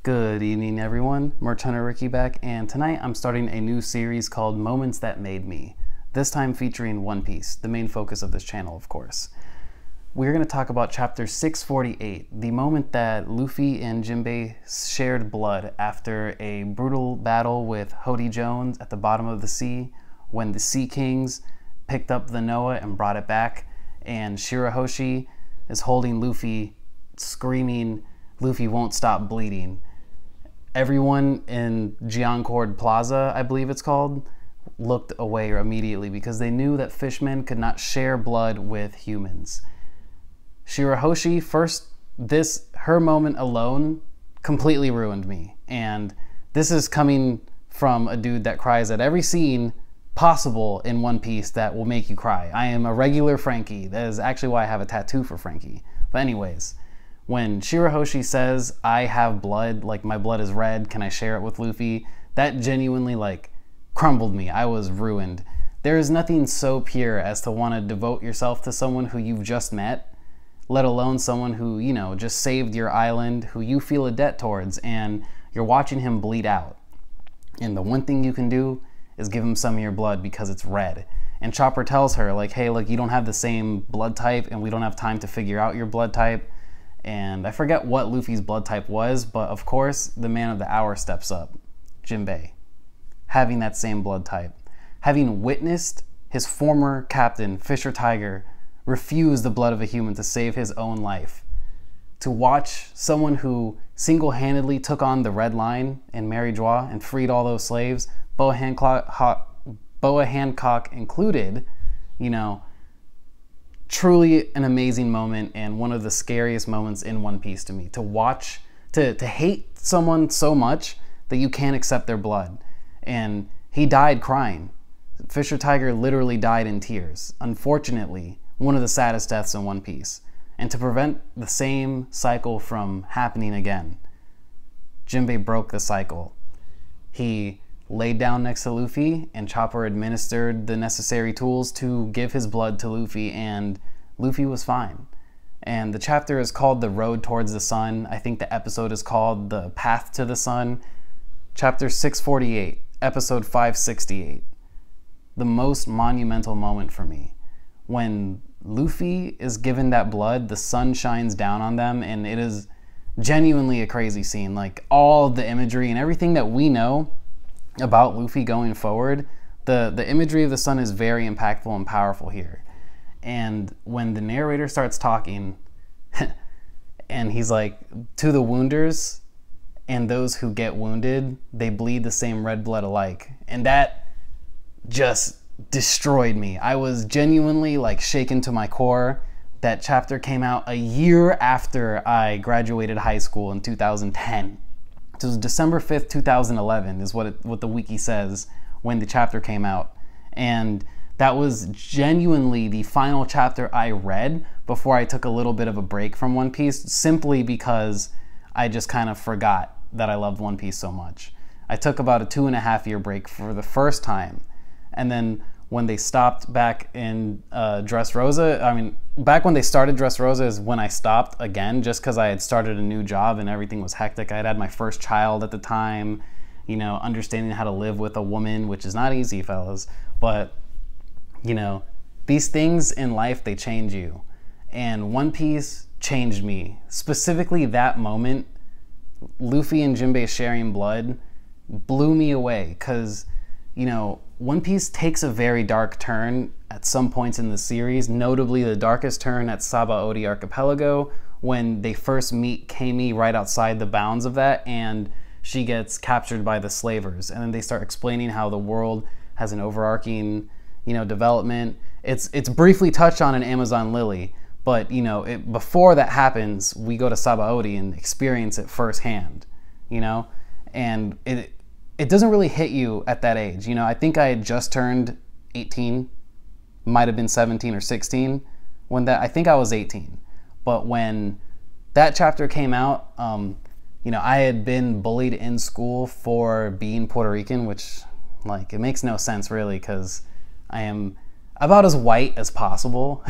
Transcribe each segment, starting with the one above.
Good evening, everyone. Merch Hunter Ricky back, and tonight I'm starting a new series called Moments That Made Me, this time featuring One Piece, the main focus of this channel, of course. We're going to talk about chapter 648, the moment that Luffy and Jinbei shared blood after a brutal battle with Hody Jones at the bottom of the sea, when the Sea Kings picked up the Noah and brought it back, and Shirahoshi is holding Luffy, screaming, "Luffy won't stop bleeding." Everyone in Giancord Plaza, I believe it's called, looked away immediately because they knew that fishmen could not share blood with humans. Shirahoshi, her moment alone completely ruined me. And this is coming from a dude that cries at every scene possible in One Piece that will make you cry. I am a regular Frankie. That is actually why I have a tattoo for Frankie. But anyways, when Shirahoshi says, "I have blood, like my blood is red, can I share it with Luffy?" that genuinely crumbled me. I was ruined. There is nothing so pure as to want to devote yourself to someone who you've just met, let alone someone who, just saved your island, who you feel a debt towards, and you're watching him bleed out. And the one thing you can do is give him some of your blood because it's red. And Chopper tells her, hey, look, you don't have the same blood type and we don't have time to figure out your blood type. And I forget what Luffy's blood type was, but of course, the man of the hour steps up, Jinbei, having that same blood type. Having witnessed his former captain, Fisher Tiger, refuse the blood of a human to save his own life. To watch someone who single-handedly took on the Red Line in Mary Joie and freed all those slaves, Boa Hancock included, truly an amazing moment and one of the scariest moments in One Piece to me. To watch, to hate someone so much that you can't accept their blood. And he died crying. Fisher Tiger literally died in tears. Unfortunately, one of the saddest deaths in One Piece. And to prevent the same cycle from happening again, Jinbei broke the cycle. He laid down next to Luffy, and Chopper administered the necessary tools to give his blood to Luffy, and Luffy was fine. And the chapter is called The Road Towards the Sun. I think the episode is called The Path to the Sun. Chapter 648, episode 568. The most monumental moment for me. When Luffy is given that blood, the sun shines down on them, and it is genuinely a crazy scene. All the imagery and everything that we know about Luffy going forward, the imagery of the sun is very impactful and powerful here. And when the narrator starts talking and he's like, "To the wounders and those who get wounded, they bleed the same red blood alike." And that just destroyed me. I was genuinely shaken to my core. That chapter came out a year after I graduated high school in 2010. It was December 5th, 2011 is what the wiki says when the chapter came out. And that was genuinely the final chapter I read before I took a little bit of a break from One Piece, simply because I just kind of forgot that I loved One Piece so much. I took about a 2.5-year break for the first time. And then when they stopped back in Dressrosa, back when they started Dressrosa is when I stopped again, just because I had started a new job and everything was hectic. I had my first child at the time, understanding how to live with a woman, which is not easy, fellas. But, these things in life, they change you. And One Piece changed me. Specifically that moment, Luffy and Jinbei sharing blood, blew me away, because, One Piece takes a very dark turn at some points in the series, notably the darkest turn at Sabaody Archipelago, when they first meet Kami right outside the bounds of that, and she gets captured by the slavers. And then they start explaining how the world has an overarching, development. It's briefly touched on in Amazon Lily, but, before that happens, we go to Sabaody and experience it firsthand, and it doesn't really hit you at that age. I think I had just turned 18, might have been 17 or 16 I think I was 18. But when that chapter came out, I had been bullied in school for being Puerto Rican, which it makes no sense really, because I am about as white as possible.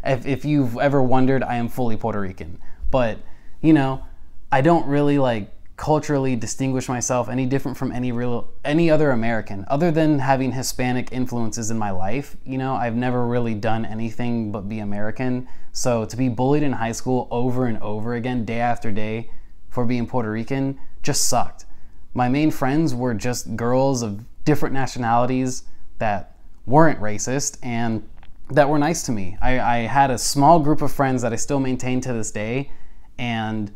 If you've ever wondered, I am fully Puerto Rican. But, I don't really culturally distinguish myself any different from any other American, other than having Hispanic influences in my life. You know, I've never really done anything but be American. So to be bullied in high school over and over again, day after day, for being Puerto Rican just sucked. My main friends were just girls of different nationalities that weren't racist and that were nice to me. I had a small group of friends that I still maintain to this day, and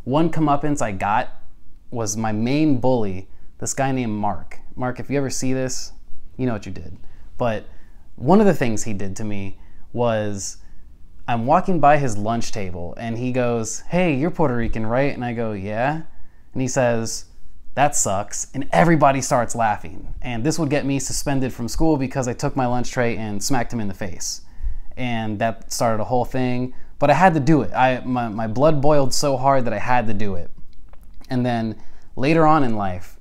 one comeuppance I got was my main bully, this guy named Mark. Mark, if you ever see this, you know what you did. But one of the things he did to me was, I'm walking by his lunch table and he goes, "Hey, you're Puerto Rican, right?" And I go, "Yeah." And he says, "That sucks." And everybody starts laughing. And this would get me suspended from school because I took my lunch tray and smacked him in the face. And that started a whole thing. But I had to do it. My blood boiled so hard that I had to do it. And then later on in life,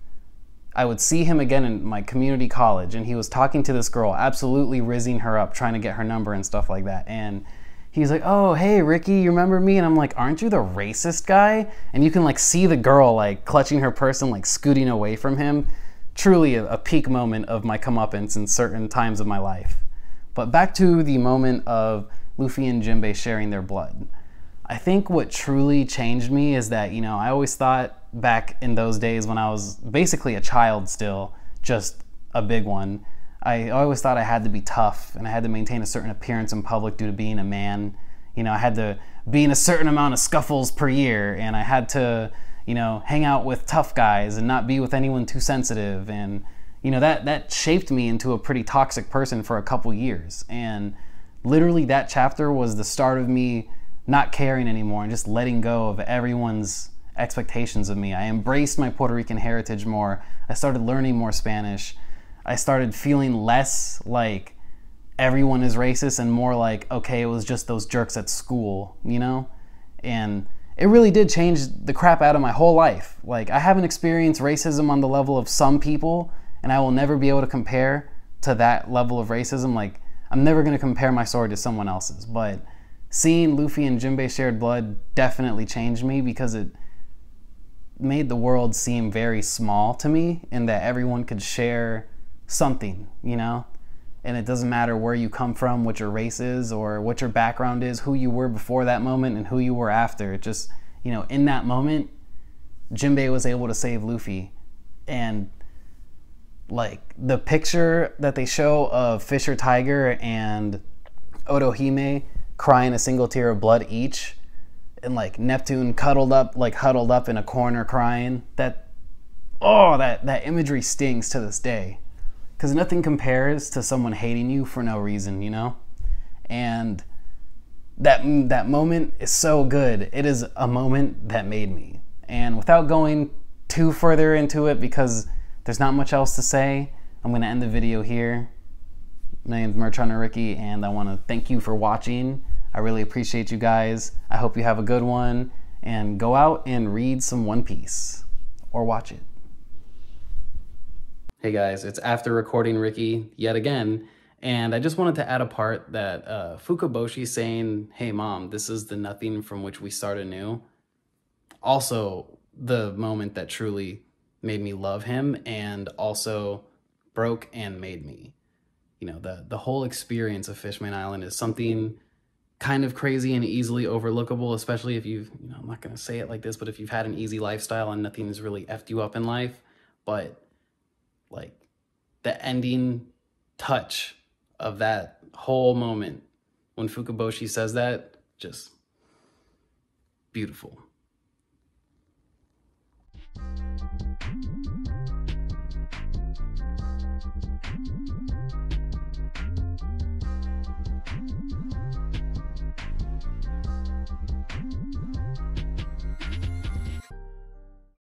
I would see him again in my community college, and he was talking to this girl, absolutely rizzing her up, trying to get her number and stuff like that. And he's like, "Oh, hey, Ricky, you remember me?" And I'm like, "Aren't you the racist guy?" And you can like see the girl like clutching her purse and like scooting away from him. Truly a peak moment of my comeuppance in certain times of my life. But back to the moment of Luffy and Jinbei sharing their blood. I think what truly changed me is that, you know, I always thought back in those days when I was basically a child still, just a big one, I always thought I had to be tough and I had to maintain a certain appearance in public due to being a man. You know, I had to be in a certain amount of scuffles per year, and I had to, you know, hang out with tough guys and not be with anyone too sensitive. And, you know, that shaped me into a pretty toxic person for a couple years. And literally that chapter was the start of me not caring anymore and just letting go of everyone's expectations of me. I embraced my Puerto Rican heritage more. I started learning more Spanish. I started feeling less like everyone is racist and more like, okay, it was just those jerks at school, you know? And it really did change the crap out of my whole life. Like, I haven't experienced racism on the level of some people, and I will never be able to compare to that level of racism. Like, I'm never going to compare my story to someone else's, but seeing Luffy and Jinbei shared blood definitely changed me because it made the world seem very small to me, and that everyone could share something, you know? And it doesn't matter where you come from, what your race is, or what your background is, who you were before that moment and who you were after. It just, you know, in that moment, Jinbei was able to save Luffy. And like the picture that they show of Fisher Tiger and Otohime crying a single tear of blood each, and like Neptune huddled up in a corner crying, that imagery stings to this day, because nothing compares to someone hating you for no reason, you know? And that moment is so good. It is a moment that made me. And without going too further into it, because there's not much else to say, I'm going to end the video here. My name's Merch Hunter Ricky, and I want to thank you for watching. I really appreciate you guys. I hope you have a good one, and go out and read some One Piece, or watch it. Hey guys, it's After Recording Ricky yet again, and I just wanted to add a part that Fukaboshi saying, "Hey mom, this is the nothing from which we start anew." Also, the moment that truly made me love him, and also broke and made me. You know, the whole experience of Fishman Island is something kind of crazy and easily overlookable, especially if you've, you know, I'm not going to say it like this, but if you've had an easy lifestyle and nothing has really effed you up in life. But like the ending touch of that whole moment when Fukaboshi says that, just beautiful.